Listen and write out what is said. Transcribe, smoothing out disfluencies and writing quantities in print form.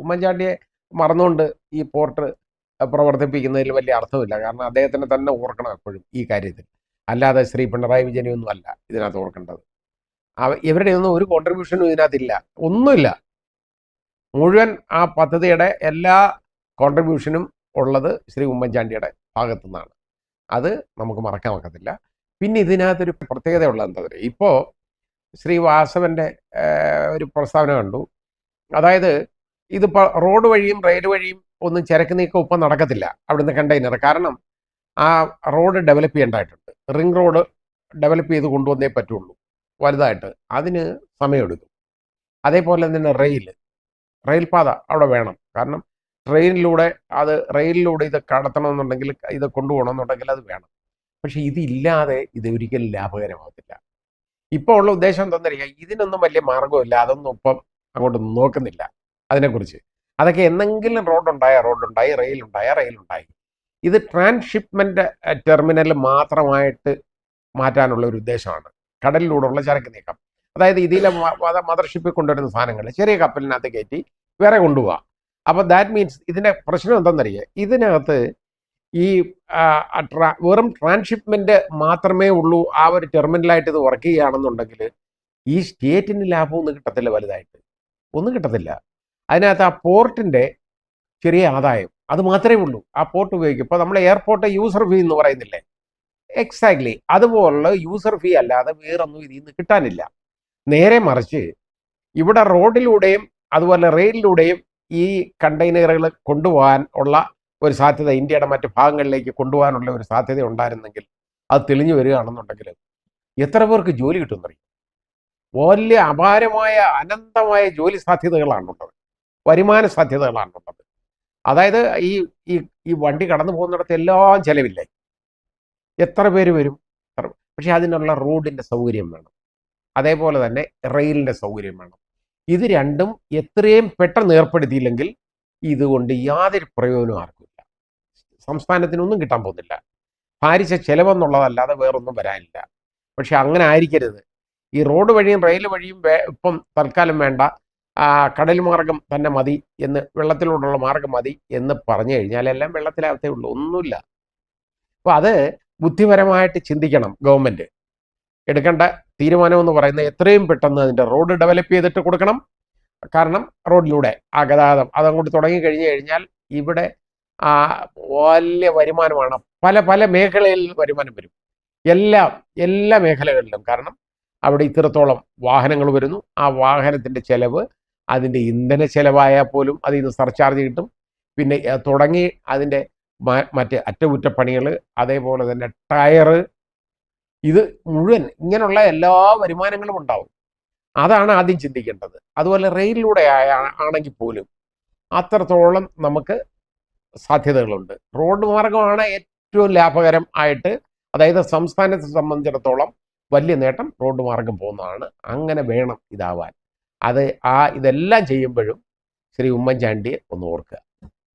ഉമ്മൻചാണ്ടിയെ മറന്നുകൊണ്ട് ഈ പോർട്ട് പ്രവർത്തിപ്പിക്കുന്നതിൽ വലിയ അർത്ഥമില്ല. കാരണം അദ്ദേഹത്തിനെ തന്നെ ഓർക്കണം എപ്പോഴും ഈ കാര്യത്തിൽ. അല്ലാതെ ശ്രീ പിണറായി വിജയനെയൊന്നും അല്ല ഇതിനകത്ത് ഓർക്കേണ്ടത്. ഇവരുടെ ഒന്നും ഒരു കോൺട്രിബ്യൂഷനും ഇതിനകത്തില്ല, ഒന്നുമില്ല. മുഴുവൻ ആ പദ്ധതിയുടെ എല്ലാ കോൺട്രിബ്യൂഷനും ഉള്ളത് ശ്രീ ഉമ്മൻചാണ്ടിയുടെ ഭാഗത്തു നിന്നാണ്. അത് നമുക്ക് മറക്കാൻ ഒക്കത്തില്ല. പിന്നെ ഇതിനകത്തൊരു പ്രത്യേകത ഉള്ളത് എന്താ പറയുക, ഇപ്പോൾ ശ്രീ വാസവൻ്റെ ഒരു പ്രസ്താവന കണ്ടു. അതായത് ഇതിപ്പോൾ റോഡ് വഴിയും റെയിൽ വഴിയും ഒന്നും ചരക്ക് നീക്കം ഇപ്പം നടക്കത്തില്ല അവിടുന്ന് കണ്ടെയ്നർ. കാരണം ആ റോഡ് ഡെവലപ്പ് ചെയ്യേണ്ടതായിട്ടുണ്ട്. റിംഗ് റോഡ് ഡെവലപ്പ് ചെയ്ത് കൊണ്ടുവന്നേ പറ്റുള്ളൂ വലുതായിട്ട്. അതിന് സമയമെടുക്കും. അതേപോലെ തന്നെ റെയിൽപാത അവിടെ വേണം. കാരണം റെയിലിലൂടെ ഇത് കടത്തണമെന്നുണ്ടെങ്കിൽ, ഇത് കൊണ്ടുപോകണമെന്നുണ്ടെങ്കിൽ അത് വേണം. പക്ഷെ ഇതില്ലാതെ ഇത് ഒരിക്കലും ലാഭകരമാകത്തില്ല. ഇപ്പോൾ ഉള്ള ഉദ്ദേശം എന്താണെന്നറിയാം, ഇതിനൊന്നും വലിയ മാർഗമില്ല, അതൊന്നും ഇപ്പം അങ്ങോട്ട് നോക്കുന്നില്ല അതിനെക്കുറിച്ച്. അതൊക്കെ എന്തെങ്കിലും റോഡുണ്ടായി, റെയിലുണ്ടായി. ഇത് ട്രാൻസ്ഷിപ്മെന്റ് ടെർമിനൽ മാത്രമായിട്ട് മാറ്റാനുള്ള ഒരു ഉദ്ദേശമാണ്. കടലിലൂടെയുള്ള ചരക്ക് നീക്കം. അതായത് ഇതിലെ മദർഷിപ്പിൽ കൊണ്ടുവരുന്ന സാധനങ്ങൾ ചെറിയ കപ്പലിനകത്ത് കയറ്റി വേറെ കൊണ്ടുപോകാം. അപ്പോൾ ദാറ്റ് മീൻസ് ഇതിൻ്റെ പ്രശ്നം എന്താണെന്നറിയാം, ഇതിനകത്ത് ഈ വെറും ട്രാൻസ്ഷിപ്മെന്റ് മാത്രമേ ഉള്ളൂ ആ ഒരു ടെർമിനലായിട്ട് ഇത് വർക്ക് ചെയ്യുകയാണെന്നുണ്ടെങ്കിൽ ഈ സ്റ്റേറ്റിന് ലാഭമൊന്നും കിട്ടത്തില്ല, വലുതായിട്ട് ഒന്നും കിട്ടത്തില്ല. അതിനകത്ത് ആ പോർട്ടിൻ്റെ ചെറിയ ആദായം അത് മാത്രമേ ഉള്ളൂ. ആ പോർട്ട് ഉപയോഗിക്കും. ഇപ്പോൾ നമ്മൾ എയർപോർട്ട് യൂസർ ഫീ എന്ന് പറയുന്നില്ലേ, എക്സാക്ട്ലി അതുപോലുള്ള യൂസർ ഫീ അല്ലാതെ വേറൊന്നും ഇതിൽ നിന്ന് കിട്ടാനില്ല. നേരെ മറിച്ച് ഇവിടെ റോഡിലൂടെയും അതുപോലെ റെയിലിലൂടെയും ഈ കണ്ടെയ്നറുകൾ കൊണ്ടുപോകാൻ ഉള്ള ഒരു സാധ്യത, ഇന്ത്യയുടെ മറ്റു ഭാഗങ്ങളിലേക്ക് കൊണ്ടുപോകാനുള്ള ഒരു സാധ്യത ഉണ്ടായിരുന്നെങ്കിൽ, അത് തെളിഞ്ഞു വരികയാണെന്നുണ്ടെങ്കിൽ എത്ര പേർക്ക് ജോലി കിട്ടുമെന്നറിയും. വലിയ അപാരമായ അനന്തമായ ജോലി സാധ്യതകളാണുള്ളത്, വരുമാന സാധ്യതകളാണുള്ളത്. അതായത് ഈ ഈ വണ്ടി കടന്നു പോകുന്നിടത്ത് എല്ലാം ചെലവില്ലേ, എത്ര പേര് വരും. പക്ഷെ അതിനുള്ള റോഡിൻ്റെ സൗകര്യം വേണം, അതേപോലെ തന്നെ റെയിലിൻ്റെ സൗകര്യം വേണം. ഇത് രണ്ടും എത്രയും പെട്ടെന്ന് ഏർപ്പെടുത്തിയില്ലെങ്കിൽ ഇതുകൊണ്ട് യാതൊരു പ്രയോജനവും ആർക്കുമില്ല, സംസ്ഥാനത്തിനൊന്നും കിട്ടാൻ പോകുന്നില്ല. ഭാരിച്ച ചെലവെന്നുള്ളതല്ലാതെ വേറൊന്നും വരാനില്ല. പക്ഷെ അങ്ങനെ ആയിരിക്കരുത്. ഈ റോഡ് വഴിയും റെയിൽ വഴിയും ഇപ്പം തൽക്കാലം വേണ്ട, കടൽ മാർഗം തന്നെ മതി എന്ന്, വെള്ളത്തിലൂടെയുള്ള മാർഗം മതി എന്ന് പറഞ്ഞു കഴിഞ്ഞാൽ എല്ലാം വെള്ളത്തിലാകത്തേ ഉള്ളൂ, ഒന്നുമില്ല. അപ്പോൾ അത് ബുദ്ധിപരമായിട്ട് ചിന്തിക്കണം ഗവൺമെൻറ്. എടുക്കേണ്ട തീരുമാനമെന്ന് പറയുന്നത് എത്രയും പെട്ടെന്ന് അതിൻ്റെ റോഡ് ഡെവലപ്പ് ചെയ്തിട്ട് കൊടുക്കണം. കാരണം റോഡിലൂടെ ആ ഗതാഗതം അതങ്ങോട്ട് തുടങ്ങിക്കഴിഞ്ഞു കഴിഞ്ഞാൽ ഇവിടെ വലിയ വരുമാനമാണ്. പല മേഖലയിൽ വരുമാനം വരും, എല്ലാ മേഖലകളിലും. കാരണം അവിടെ ഇത്രത്തോളം വാഹനങ്ങൾ വരുന്നു. ആ വാഹനത്തിൻ്റെ ചെലവ്, അതിൻ്റെ ഇന്ധന ചെലവായാൽ പോലും അതിൽ നിന്ന് സർചാർജ് കിട്ടും. പിന്നെ തുടങ്ങി അതിൻ്റെ മറ്റ് അറ്റകുറ്റപ്പണികൾ, അതേപോലെ തന്നെ ടയറ്, ഇത് മുഴുവൻ ഇങ്ങനെയുള്ള എല്ലാ വരുമാനങ്ങളും ഉണ്ടാവും. അതാണ് ആദ്യം ചിന്തിക്കേണ്ടത്. അതുപോലെ റെയിലിലൂടെ ആണെങ്കിൽ പോലും അത്രത്തോളം നമുക്ക് സാധ്യതകളുണ്ട്. റോഡ് മാർഗമാണ് ഏറ്റവും ലാഭകരം ആയിട്ട്, അതായത് സംസ്ഥാനത്തെ സംബന്ധിച്ചിടത്തോളം വലിയ നേട്ടം റോഡ് മാർഗം പോകുന്നതാണ്. അങ്ങനെ വേണം ഇതാവാൻ. ഇതെല്ലാം ചെയ്യുമ്പോഴും ശ്രീ ഉമ്മൻചാണ്ടിയെ ഒന്ന് ഓർക്കുക.